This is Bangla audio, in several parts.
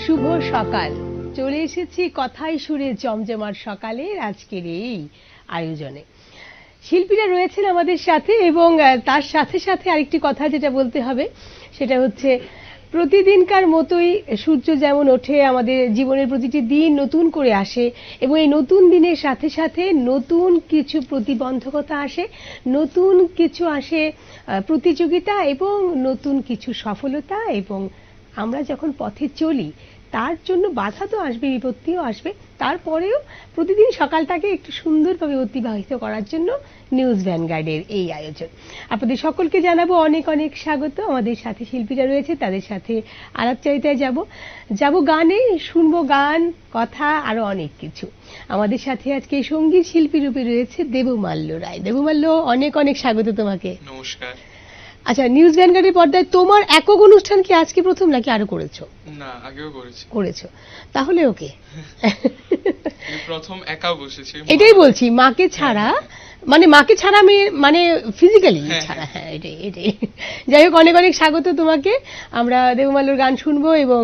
শুভ সকাল, চলে এসেছি কথাই সুরে জমজমাট সকালের আজকের এই আয়োজনে। শিল্পীরা রয়েছেন আমাদের সাথে এবং তার সাথে সাথে আরেকটি কথা যেটা বলতে হবে সেটা হচ্ছে প্রতিদিনকার মতোই সূর্য যেমন ওঠে, আমাদের জীবনের প্রতিটি দিন নতুন করে আসে এবং এই নতুন দিনের সাথে সাথে নতুন কিছু প্রতিবন্ধকতা আসে, নতুন কিছু আসে প্রতিযোগিতা এবং নতুন কিছু সফলতা, এবং আমরা যখন পথে চলি তার জন্য বাধা তো আসবে, বিপত্তিও আসবে। তারপরেও প্রতিদিন সকালটাকে একটু সুন্দরভাবে অতিবাহিত করার জন্য নিউজ ভ্যানগার্ডের এই আয়োজন। আপনাদের সকলকে জানাবো অনেক অনেক স্বাগত। আমাদের সাথে শিল্পীরা রয়েছে, তাদের সাথে আলাপচারিতায় যাব গানে, শুনবো গান, কথা, আরো অনেক কিছু। আমাদের সাথে আজকে সঙ্গীত শিল্পী রূপে রয়েছে দেবমাল্য রায়। দেবমাল্য, অনেক অনেক স্বাগত তোমাকে। নমস্কার। আচ্ছা, নিউজ ভ্যানগার্ডের পর্দায় তোমার একক অনুষ্ঠান কি আজকে প্রথম নাকি আরো করেছো? না, আগেও করেছো, তাহলে ওকে। প্রথম একা বসেছি, এটাই বলছি, মাকে ছাড়া, মানে মাকে ছাড়া আমি মানে ফিজিক্যালি ছাড়া। হ্যাঁ, এটাই। যাই হোক, অনেক অনেক স্বাগত তোমাকে। আমরা দেবমাল্যর গান শুনবো এবং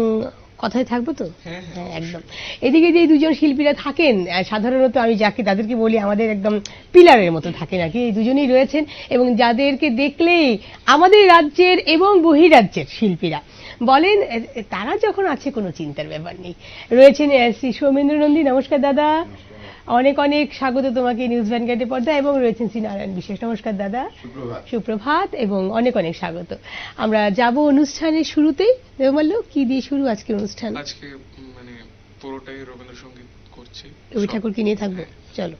কথায় থাকবো তো। হ্যাঁ, একদম। এদিকে যে দুজন শিল্পীরা থাকেন, সাধারণত আমি যাকে তাদেরকে বলি আমাদের একদম পিলারের মতো থাকেন আর কি, এই দুজনেই রয়েছেন এবং যাদেরকে দেখলেই আমাদের রাজ্যের এবং বহিরাজ্যের শিল্পীরা বলেন তারা যখন আছে কোনো চিন্তার ব্যাপার নেই। রয়েছেন শ্রী সৌমেন্দ্র নন্দী। নমস্কার দাদা, অনেক অনেক স্বাগত তোমাকে নিউজ ভ্যানগার্ডের পর্দা। এবং রয়েছেন শ্রী নারায়ণ বিশেষ। নমস্কার দাদা, সুপ্রভাত এবং অনেক অনেক স্বাগত। আমরা যাব অনুষ্ঠানের শুরুতেই। দেবমাল্য, কি দিয়ে শুরু আজকের অনুষ্ঠান? আজকে মানে পুরোটাই রবীন্দ্রসঙ্গীত করছি, রবি ঠাকুরকে নিয়ে থাকবো। চলো।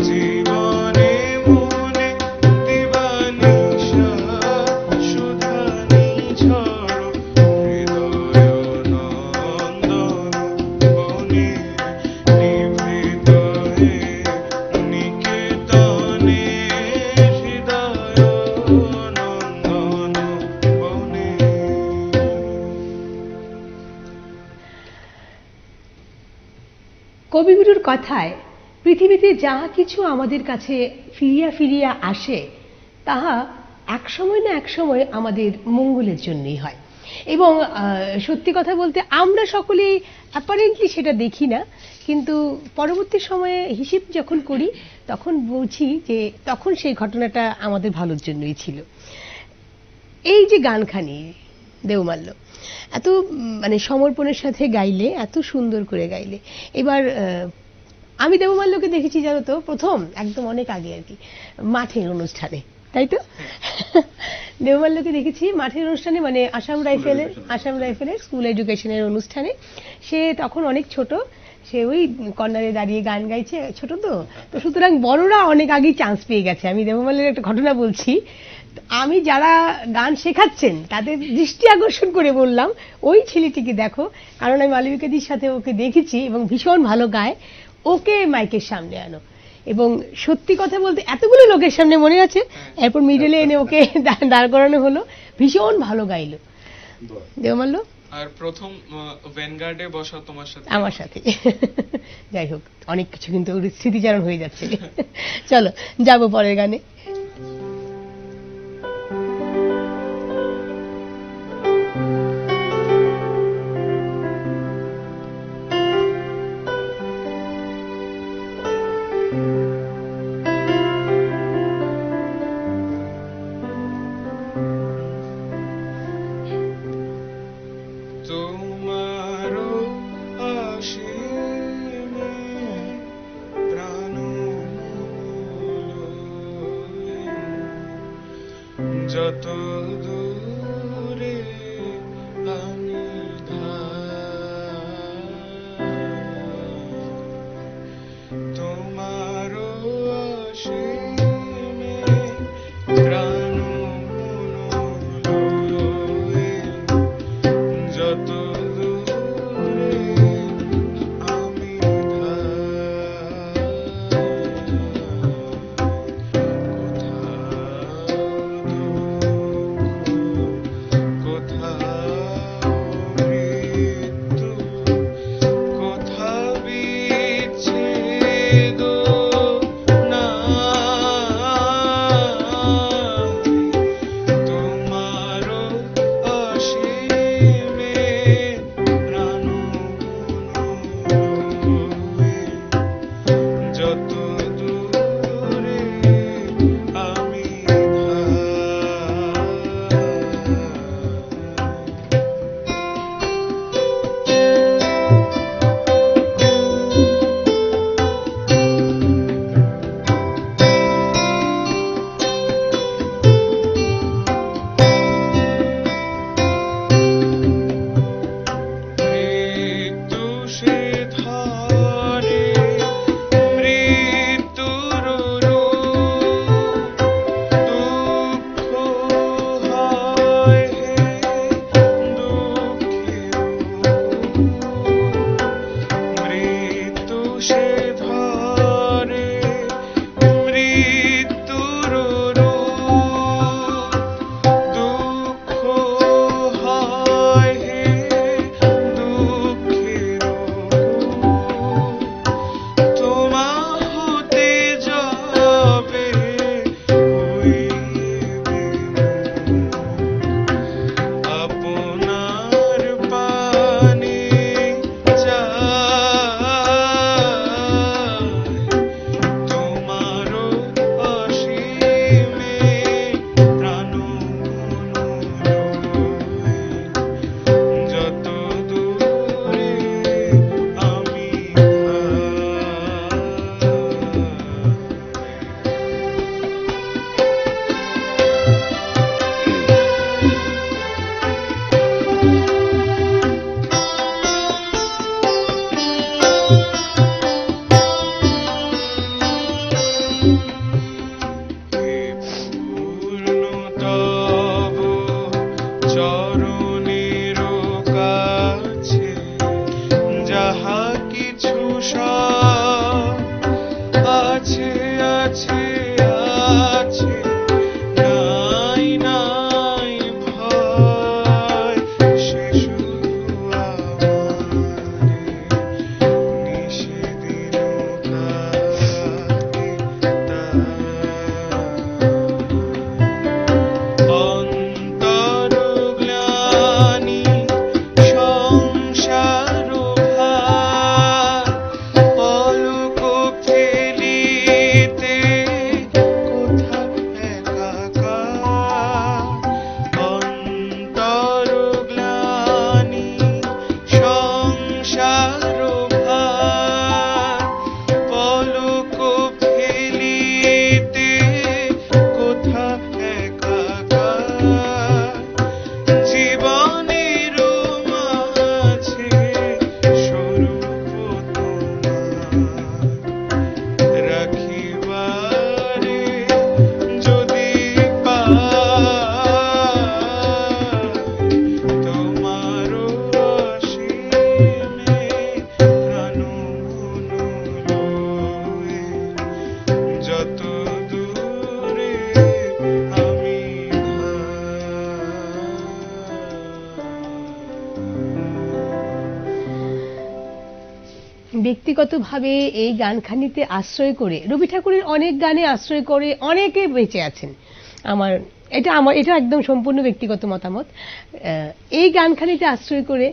জীবন কথায় পৃথিবীতে যাহা কিছু আমাদের কাছে ফিরিয়া ফিরিয়া আসে তাহা এক সময় না এক সময় আমাদের মঙ্গলের জন্যই হয়। এবং সত্যি কথা বলতে আমরা সকলেই অ্যাপারেন্টলি সেটা দেখি না, কিন্তু পরবর্তী সময়ে হিসেব যখন করি তখন বুঝি যে তখন সেই ঘটনাটা আমাদের ভালোর জন্যই ছিল। এই যে গানখানি দেওমাল্য এত মানে সমর্পণের সাথে গাইলে, এত সুন্দর করে গাইলে। এবার আমি দেবমাল্যকে দেখেছি জানো তো প্রথম একদম অনেক আগে আর কি, মাঠের অনুষ্ঠানে, তাই তো? দেবমাল্যকে দেখেছি মাঠের অনুষ্ঠানে, মানে আসাম রাইফেলের স্কুল এডুকেশনের অনুষ্ঠানে। সে তখন অনেক ছোট, সে ওই কর্নারে দাঁড়িয়ে গান গাইছে, ছোট তো, তো সুতরাং বড়রা অনেক আগেই চান্স পেয়ে গেছে। আমি দেবমাল্যের একটা ঘটনা বলছি, আমি যারা গান শেখাচ্ছেন তাদের দৃষ্টি আকর্ষণ করে বললাম ওই ছেলেটিকে দেখো, কারণ আমি মালবিকাদির সাথে ওকে দেখেছি এবং ভীষণ ভালো গায়, ওকে মাইকের সামনে আনো। এবং সত্যি কথা বলতে এতগুলো লোকের সামনে মনে আছে, এরপর মিডলে এনে ওকে দাঁড় করানো হলো, ভীষণ ভালো গাইলো দেওমাল্য। আর প্রথম ভ্যানগার্ডে বসা তোমার সাথে, আমার সাথে। যাই হোক, অনেক কিছু কিন্তু স্মৃতিচারণ হয়ে যাচ্ছে। চলো যাবো পরের গানে। যত দূরে আমি তোমার অসীমে প্রাণ লয়ে, যত দূরে আমি কত দূরে আমি ব্যক্তিগতভাবে এই গানখানিতে আশ্রয় করে রবি ঠাকুরের অনেক গানে আশ্রয় করে অনেকে বেঁচে আছেন। এটা একদম সম্পূর্ণ ব্যক্তিগত মতামত। এই গানখানিতে আশ্রয় করে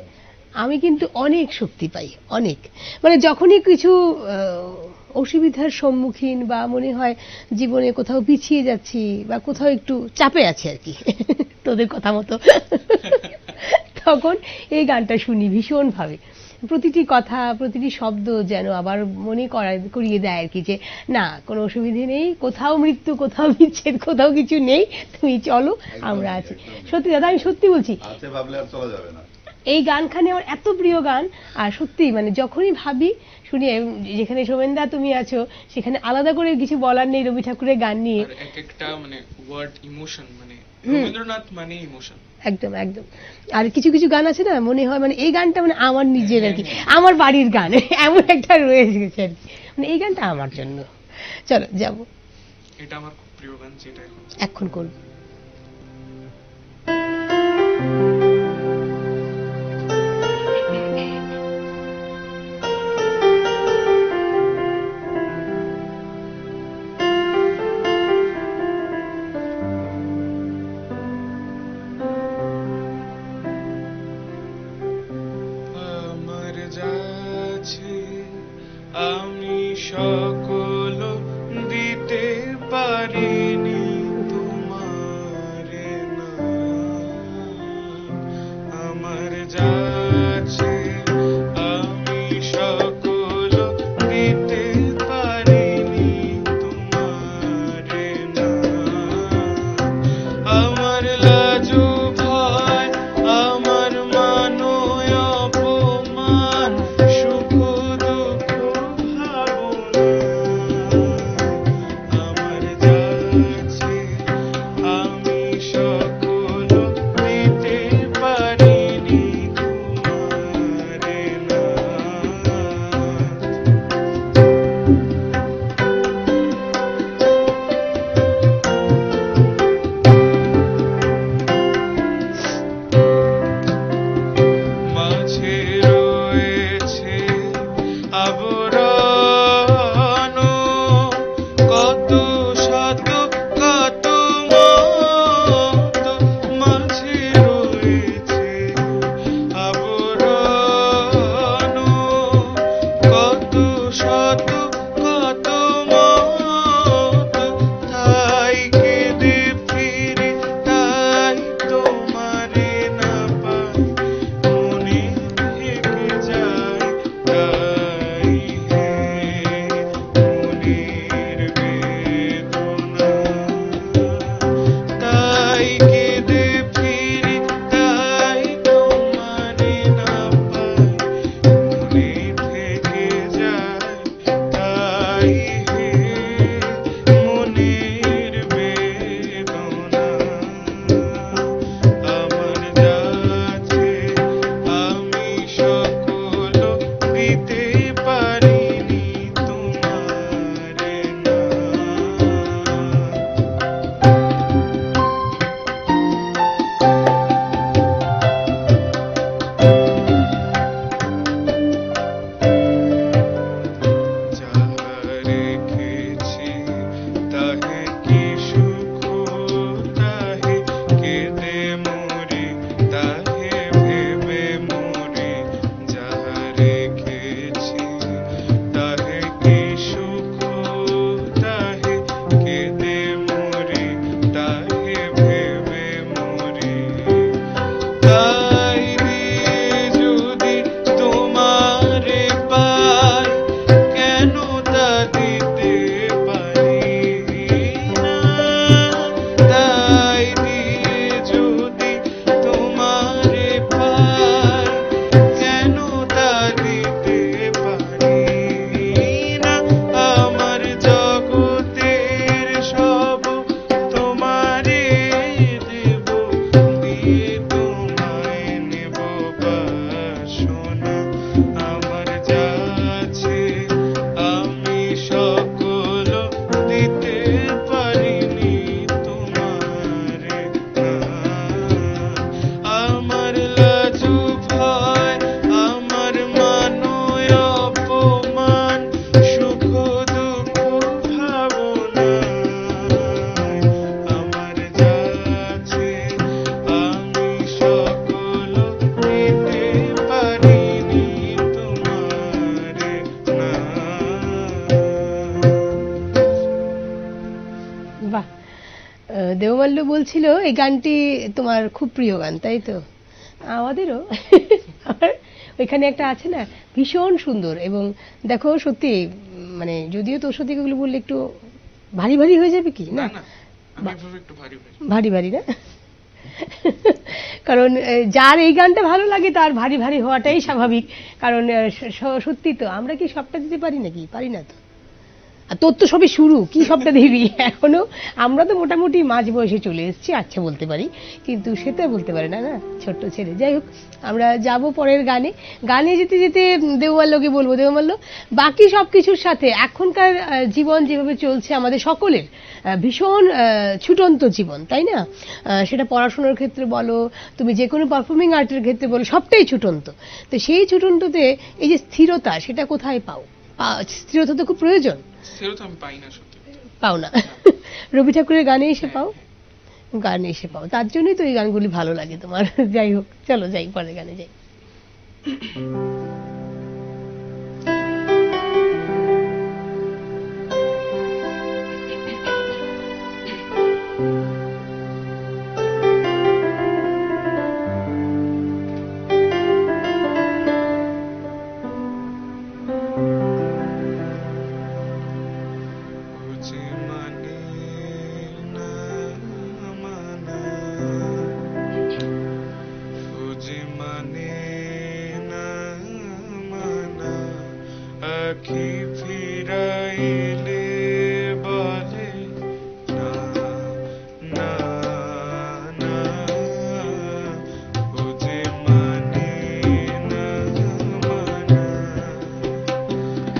আমি কিন্তু অনেক শক্তি পাই, অনেক। মানে যখনই কিছু অসুবিধার সম্মুখীন বা মনে হয় জীবনে কোথাও পিছিয়ে যাচ্ছি বা কোথাও একটু চাপে আছি আর কি তোদের কথা মতো, তখন এই গানটা শুনি ভীষণভাবে। প্রতিটি কথা, প্রতিটি শব্দ যেন আবার মনে করিয়ে দেয় আর কি, যে না কোনো অসুবিধে নেই, কোথাও মৃত্যু, কোথাও বিচ্ছেদ, কোথাও কিছু নেই, তুমি চলো, আমরা আছি। সত্যি দাদা, আমি সত্যি বলছি, এই গানখানে আমার এত প্রিয় গান। আর সত্যি মানে যখনই ভাবি শুনি, যেখানে সোমেনদা তুমি আছো সেখানে আলাদা করে কিছু বলার নেই রবি ঠাকুরের গান নিয়ে। এক একটা মানে ওয়ার্ড ইমোশন, মানে রবীন্দ্রনাথ মানে ইমোশন। একদম একদম। আর কিছু কিছু গান আছে না, মনে হয় মানে এই গানটা মানে আমার নিজের আর কি, আমার বাড়ির গান, এমন একটা রয়েছে আর কি, মানে এই গানটা আমার জন্য। চলো যাবো, এটা আমার খুব প্রিয় গান, যেটা এখন করব। আমি সকল দিতে পারিনি তোমার, বাহ। দেবমাল্য বলছিল এই গানটি তোমার খুব প্রিয় গান, তাই তো? আমাদেরও। আর ওইখানে একটা আছে না, ভীষণ সুন্দর। এবং দেখো সত্যি মানে যদিও তোর সাথে এগুলো বললে একটু ভারী ভারী হয়ে যাবে কি না না? না, আমি এভাবে একটু ভারী ভারী। ভারী ভারী না? কারণ যার এই গানটা ভালো লাগে তার ভারী ভারী হওয়াটাই স্বাভাবিক। কারণ সত্যি তো আমরা কি সবটা দিতে পারি নাকি? পারি না তো। আর তোর তো সবই শুরু, কি সবটা দিবি এখনো? আমরা তো মোটামুটি মাঝ বয়সে চলে এসেছি, আচ্ছা বলতে পারি, কিন্তু সেটা বলতে পারে না, না ছোট্ট ছেলে। যাই হোক, আমরা যাব পরের গানে। গানে যেতে যেতে দেওমাল্যকে বলবো, দেওমাল্য বাকি সবকিছুর সাথে এখনকার জীবন যেভাবে চলছে আমাদের সকলের, ভীষণ ছুটন্ত জীবন, তাই না? সেটা পড়াশোনার ক্ষেত্রে বলো, তুমি যে কোনো পারফর্মিং আর্টের ক্ষেত্রে বলো, সবটাই ছুটন্ত। তো সেই ছুটন্ততে এই যে স্থিরতা, সেটা কোথায় পাও? স্থিরতা তো খুব প্রয়োজন। স্থিরতা আমি পাই না, সত্যি পাও না? রবি ঠাকুরের গানে এসে পাও, গানে এসে পাও, তার জন্যই তো এই গানগুলি ভালো লাগে তোমার। যাই হোক, চলো যাই পরের গানে যাই। আখি ফিরাইলে বলে না না না, বুঝে মানে না মানা,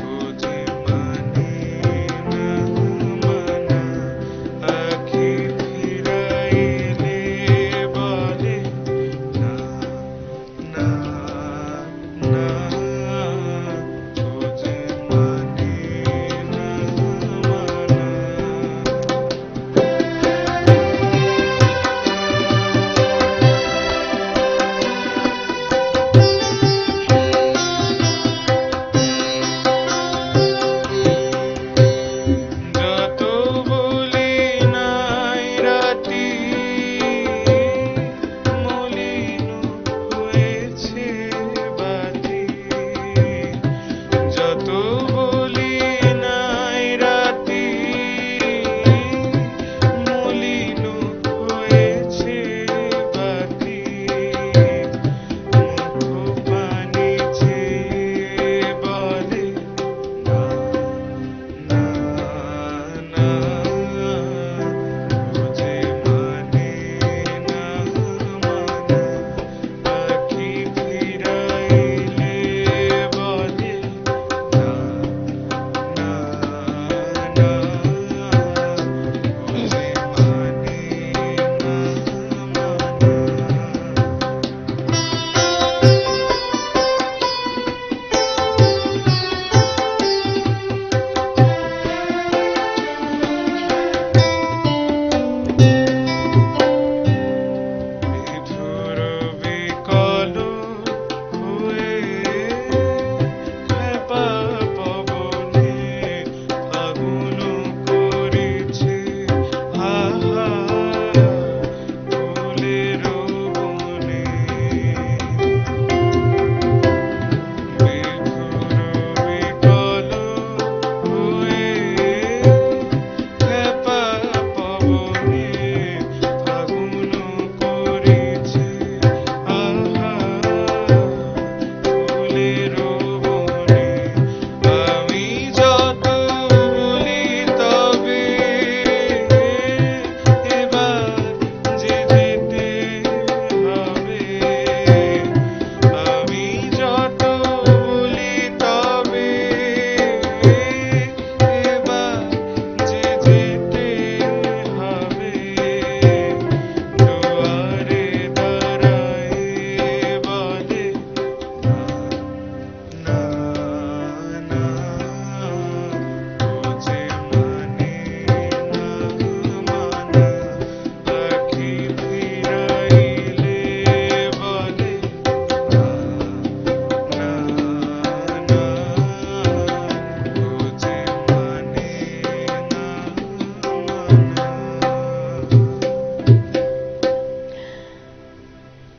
বুঝে মানে না মানা।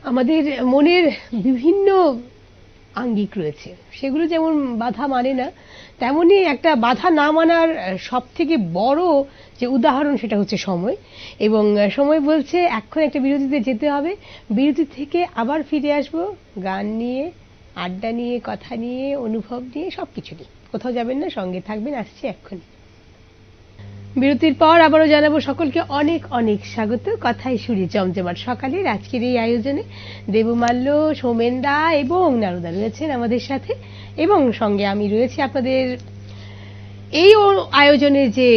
আমাদের মনের বিভিন্ন আঙ্গিক রয়েছে, সেগুলো যেমন বাধা মানে না, তেমনি একটা বাধা না মানার সব থেকে বড় যে উদাহরণ সেটা হচ্ছে সময়। এবং সময় বলছে এখন একটা বিরতিতে যেতে হবে, বিরতি থেকে আবার ফিরে আসব গান নিয়ে, আড্ডা নিয়ে, কথা নিয়ে, অনুভব নিয়ে, সবকিছু নিয়ে। কোথাও যাবেন না, সঙ্গে থাকবেন, আসছি এক্ষুনি। বিরতির পর আবারও জানাবো সকলকে অনেক অনেক স্বাগত কথাই সুরে জমজমাট সকালের আজকের এই আয়োজনে। দেবমাল্য, সৌমেনদা এবং নারুদা রয়েছেন আমাদের সাথে, এবং সঙ্গে আমি রয়েছি আপনাদের এই আয়োজনের যে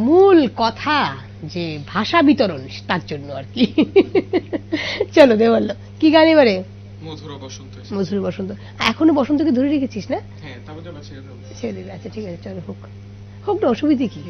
মূল কথা, যে ভাষা বিতরণ, তার জন্য আর কি। চলো দেবমাল্য, কি গান এবারে? মধুর বসন্ত। মধুর বসন্ত। এখনো বসন্তকে ধরে রেখেছিস না? হ্যাঁ, তারপর তো ছেড়ে দেবো। ছেড়ে দেবে, আচ্ছা ঠিক আছে, চলো হোক হোক না, অসুবিধে কি?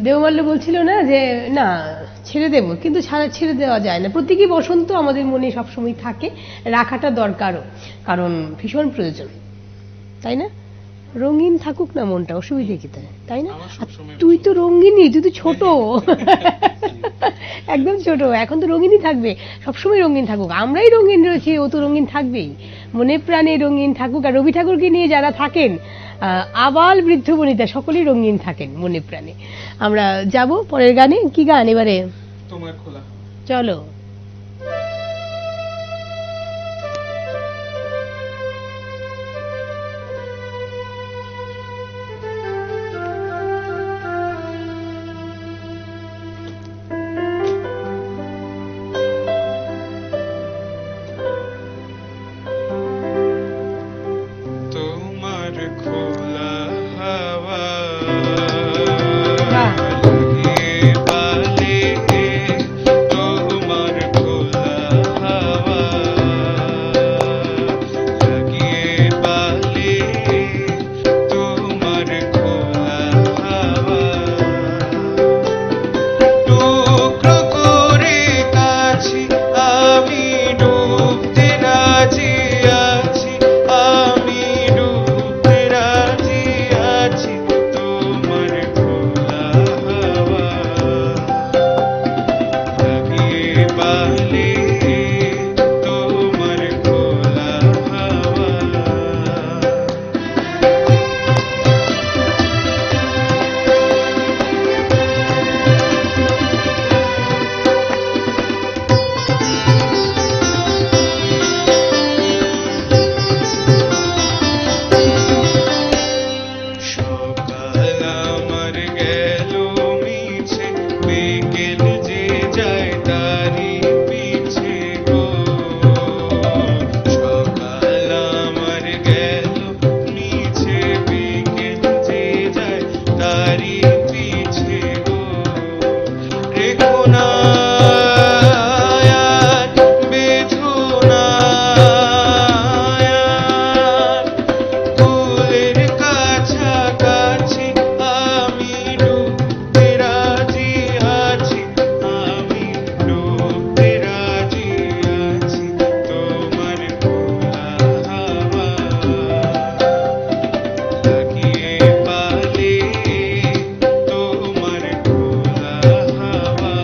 দেবমাল্য বলছিল না যে না ছেড়ে দেব, কিন্তু ছেড়ে দেওয়া যায় না। প্রত্যেকই বসন্ত আমাদের মনে সবসময় থাকে, রাখাটা দরকারও, কারণ ভীষণ প্রয়োজন, তাই না? রঙিন থাকুক না মনটা, অসুবিধে কি তাই না? আমার আর সবসময় তুই তো রঙিনই, তুই তো ছোট একদম ছোট, এখন তো রঙিনই থাকবে, সবসময় রঙিন থাকুক। আমরাই রঙিন রয়েছি, ও তো রঙিন থাকবেই, মনে প্রাণে রঙিন থাকুক। আর রবি ঠাকুরকে নিয়ে যারা থাকেন, আবাল বৃদ্ধ বনিতা সকলেই রঙিন থাকেন মনে প্রাণে। আমরা যাব পরের গানে। কি গান এবারে? তোমার খোলা। চলো। তোমার খোলা হাওয়া বাহ। লাগিয়ে বালে, তোমার খোলা হাওয়া লাগিয়ে বালে, তোমার খোলা হাওয়া টুকরো করে কাছি আমি ডুবতে রাজি আছি, আমি ডুবতে রাজি আছি, তোমার খোলা হাওয়া লাগিয়ে বালে, তোমার খোলা হাওয়া। সকাল আমার গেল মিছে, বিকেল যে যায় তারি পিছে গো। সকাল আমার গেল মিছে, বিকেল যে যায় তারি পিছে গো। রেখো না আর বেঁধো না আর, ফুলের কাছাকাছি আমি ডুবতে রাজি আছি, আমি ডুবতে রাজি আছি, তোমার খোলা হাওয়া লাগিয়ে বালে, তোমার খোলা হাওয়া।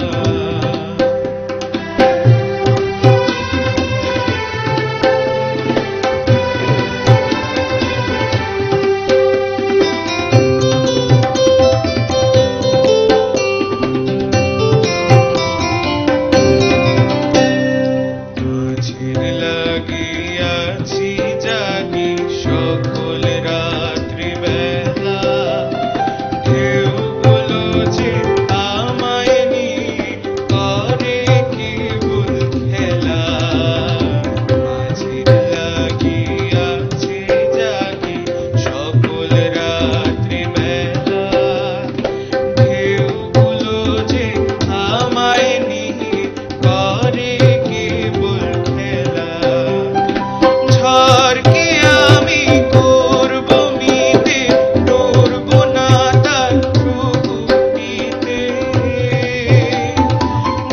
মাঝের লাগিয়াছি জাগি সকল রাত্রি বেলা, ঢেউগুলো যে আমায় নিয়ে করে কেবল খেলা। মাঝের লাগিয়াছি জাগি সকল রাত্রি বেলা, ঢেউগুলো যে আমায় নিয়ে করে কেবল খেলা। ঝড়কে আমি করব মিতে, ডরব না তার ঠুকুটিতে।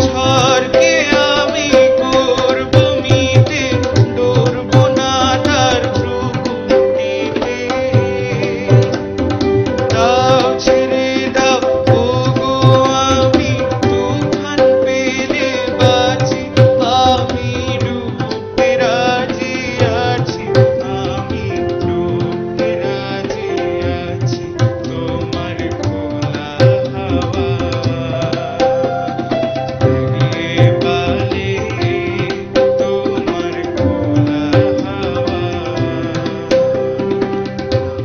ঝড়কে আমি করব মিতে, ডরব না তার ঠুকুটিতে। দাও ছেড়ে দাও ওগো আমি তুফান পেলে বাঁচি, আমি ডুবতে রাজি আছি, আমি ডুবতে রাজি আছি, তোমার খোলা হাওয়া লাগিয়ে বালে, তোমার খোলা হাওয়া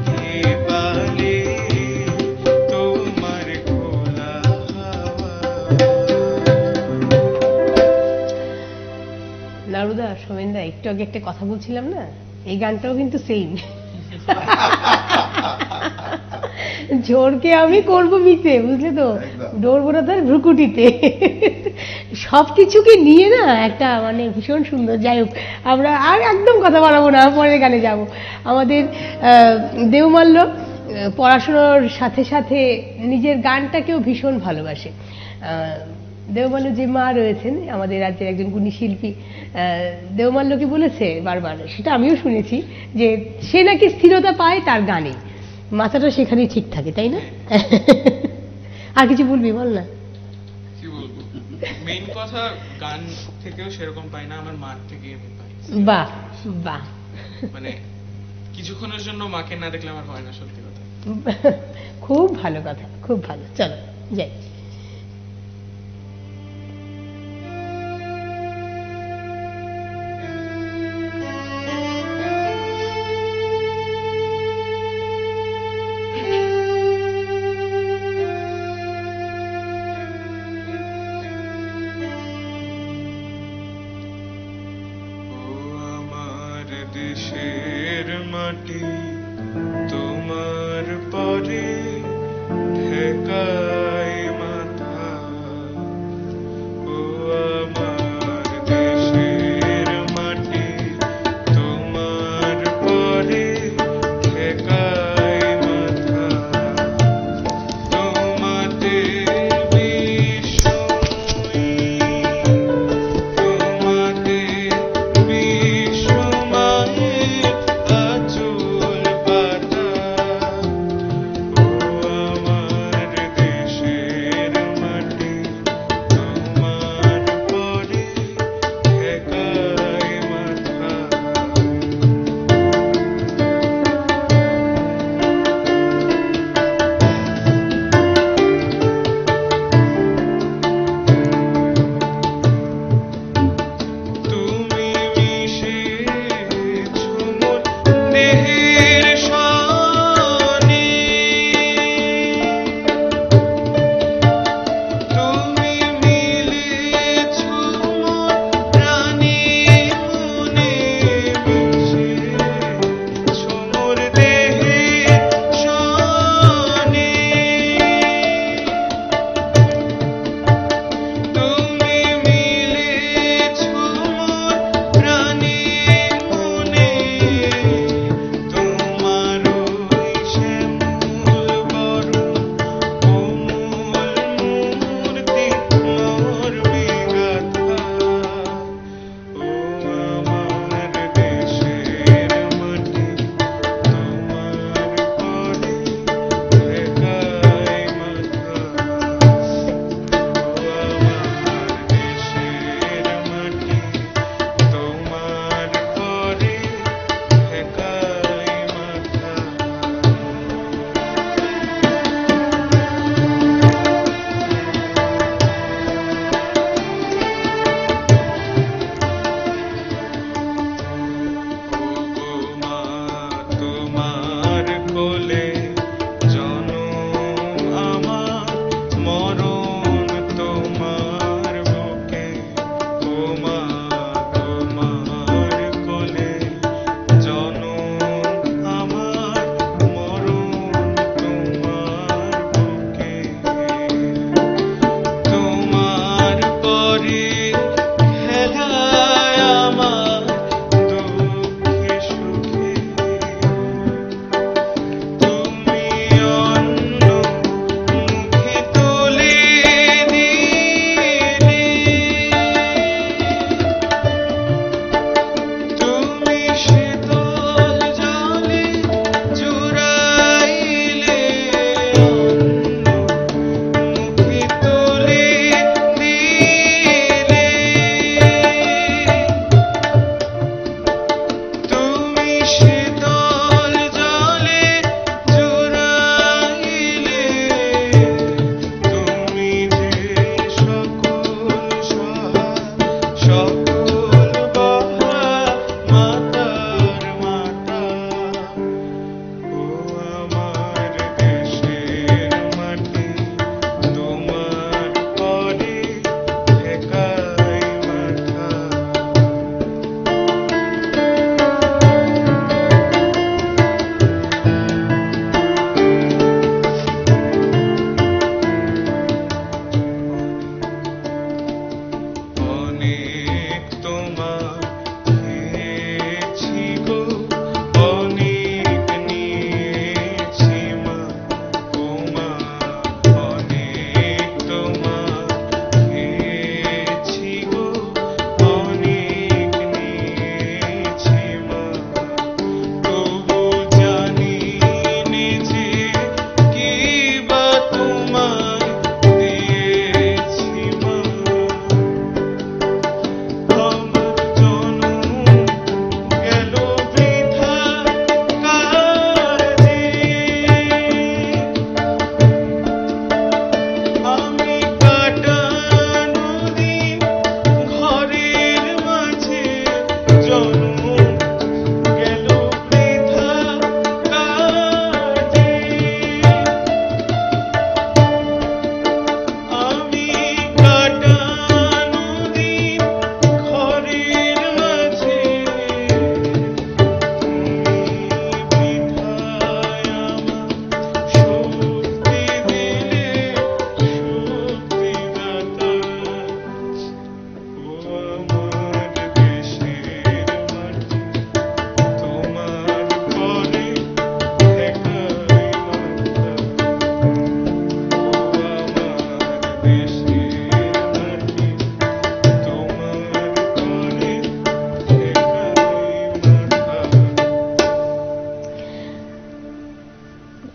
লাগিয়ে বালে, তোমার খোলা হাওয়া। নারুদা, সোমেনদা, একটু আগে একটা কথা বলছিলাম না, এই গানটাও কিন্তু সেম। ঝোরকে আমি করব মিতে, বুঝলে তো, ডরবো না তার ভ্রুকুটিতে। সবকিছুকে নিয়ে না একটা মানে ভীষণ সুন্দর। যাই হোক, আমরা আর একদম কথা বাড়াবো না, পরের গানে যাব। আমাদের দেওমাল্য পড়াশোনার সাথে সাথে নিজের গানটাকেও ভীষণ ভালোবাসে। দেওমাল্য যে মা রয়েছেন আমাদের রাজ্যের একজন গুণী শিল্পী, দেওমাল্যকে বলেছে বারবার, সেটা আমিও শুনেছি, যে সে নাকি স্থিরতা পায় তার গানে। মাথাটা সেখানেই ঠিক থাকে, তাই না? আর কিছু বলবি, বল না। কি বলবো, মেইন কথা গান থেকেও সেরকম পাই না, আমার মার থেকে আমি পাই। বাহ বাহ, মানে কিছুক্ষণের জন্য মাকে না দেখলে আমার হয় না, সত্যি কথা। খুব ভালো কথা, খুব ভালো। চলো যাই। দেশের মাটি তোমার পরে ঠেকায় মাথা, ও আমার দেশের মাটি তোমার পরে ঠেকায় মাথা, তোমাতে তোমাতে আচল পাতা, ও আমার দেশে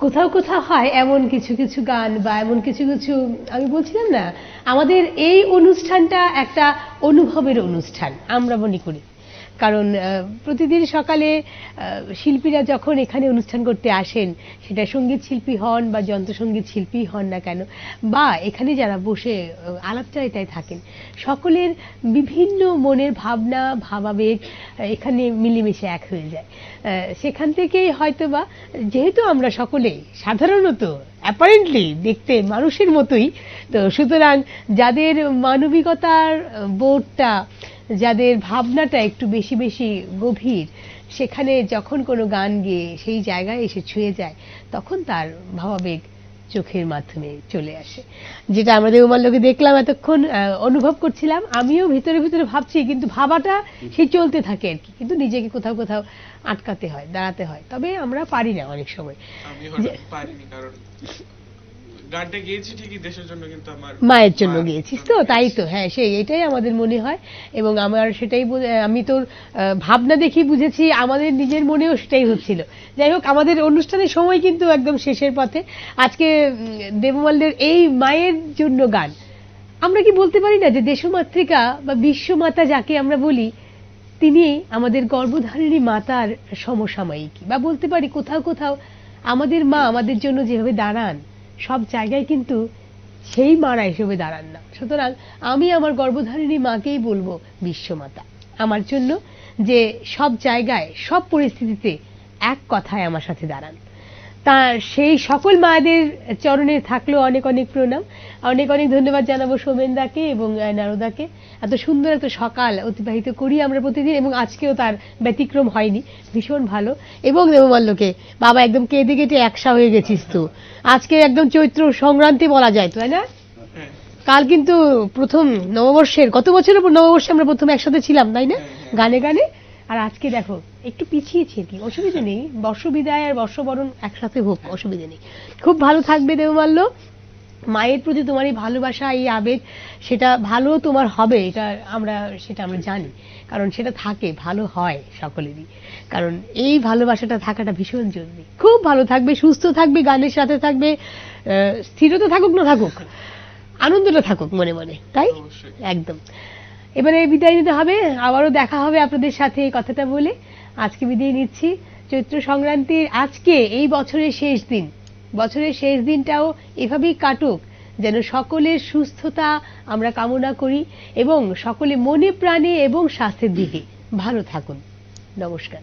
কোথাও কোথাও হয় এমন কিছু কিছু গান বা এমন কিছু কিছু, আমি বলছিলাম না, আমাদের এই অনুষ্ঠানটা একটা অনুভবের অনুষ্ঠান আমরা মনে করি। কারণ প্রতিদিন সকালে শিল্পীরা যখন এখানে অনুষ্ঠান করতে আসেন, সেটা সঙ্গীত শিল্পী হন বা যন্ত্রসঙ্গীত শিল্পী হন না কেন, বা এখানে যারা বসে আলাপচারিতায় থাকেন, সকলের বিভিন্ন মনের ভাবনা ভাবাবেগ এখানে মিলেমিশে এক হয়ে যায়। সেখান থেকেই হয়তোবা, যেহেতু আমরা সকলেই সাধারণত অ্যাপারেন্টলি দেখতে মানুষের মতোই, তো সুতরাং যাদের মানবিকতার বোধটা, যাদের ভাবনাটা একটু বেশি বেশি গভীর, সেখানে যখন কোনো গান গেয়ে সেই জায়গায় এসে ছুঁয়ে যায়, তখন তার ভাবাবেগ চোখের মাধ্যমে চলে আসে। যেটা আমরা দেবমাল্যকে দেখলাম এতক্ষণ, অনুভব করছিলাম, আমিও ভিতরে ভিতরে ভাবছি, কিন্তু ভাবাটা সেই চলতে থাকে আর কি, কিন্তু নিজেকে কোথাও কোথাও আটকাতে হয়, দাঁড়াতে হয়। তবে আমরা পারি না অনেক সময়। আমি হঠাৎ পারিনি, কারণ গানটা গেয়েছি ঠিকই দেশের জন্য, কিন্তু আমার মায়ের জন্য গিয়েছিস তো, তাই তো, হ্যাঁ, সেই এটাই আমাদের মনে হয়। এবং আমার সেটাই আমি তোর ভাবনা দেখি বুঝেছি, আমাদের নিজের মনেও সেটাই হচ্ছিল। যাই হোক, আমাদের অনুষ্ঠানের সময় কিন্তু একদম শেষের পথে। আজকে দেবমাল্যের এই মায়ের জন্য গান, আমরা কি বলতে পারি না যে দেশমাতৃকা বা বিশ্বমাতা যাকে আমরা বলি, তিনি আমাদের গর্ভধারিণী মাতার সমসাময়িকী, বা বলতে পারি কোথাও কোথাও আমাদের মা আমাদের জন্য যেভাবে দাঁড়ান, সব জায়গায় কিন্তু সেই মারা হিসেবে দাঁড়ান না। সুতরাং আমি আমার গর্ভধারিণী মাকেই বলবো বিশ্বমাতা আমার জন্য, যে সব জায়গায় সব পরিস্থিতিতে এক কথায় আমার সাথে দাঁড়ান। তা সেই সকল মায়েদের চরণে থাকলো অনেক অনেক প্রণাম। অনেক অনেক ধন্যবাদ জানাবো সোমেনদাকে এবং নারদাকে। এত সুন্দর একটা সকাল অতিবাহিত করি আমরা প্রতিদিন, এবং আজকেও তার ব্যতিক্রম হয়নি, ভীষণ ভালো। এবং দেবমাল্যকে, বাবা একদম কেঁদে কেটে একসা হয়ে গেছিস তো, আজকে একদম চৈত্র সংক্রান্তি বলা যায়, তাই না? কাল কিন্তু প্রথম নববর্ষের, গত বছরের নববর্ষে আমরা প্রথম একসাথে ছিলাম, তাই না, গানে গানে। আর আজকে দেখো একটু পিছিয়েছি কি, অসুবিধা নেই, বর্ষবিদায় আর বর্ষবরণ একসাথে হোক, অসুবিধা নেই। খুব ভালো থাকবে দেবমাল্য। মায়ের প্রতি তোমার এই ভালোবাসা, এই আবেগ, সেটা ভালো তোমার হবে, সেটা আমরা জানি, কারণ সেটা থাকে, ভালো হয় সকলেরই। কারণ এই ভালোবাসাটা থাকাটা ভীষণ জরুরি। খুব ভালো থাকবে, সুস্থ থাকবে, গানের সাথে থাকবে, স্থিরতা থাকুক না থাকুক, আনন্দটা থাকুক মনে মনে, তাই একদম। এবারে বিদায় নিতে হবে, আবারও দেখা হবে আপনাদের সাথে এই কথাটা বলে। আজকে বিদায় নিচ্ছি। চৈত্র সংক্রান্তির আজকে এই বছরের শেষ দিন, বছরের শেষ দিনটাও এভাবেই কাটুক, যেন সকলের সুস্থতা আমরা কামনা করি, এবং সকলে মনে প্রাণে এবং স্বাস্থ্যের দিকে ভালো থাকুন। নমস্কার।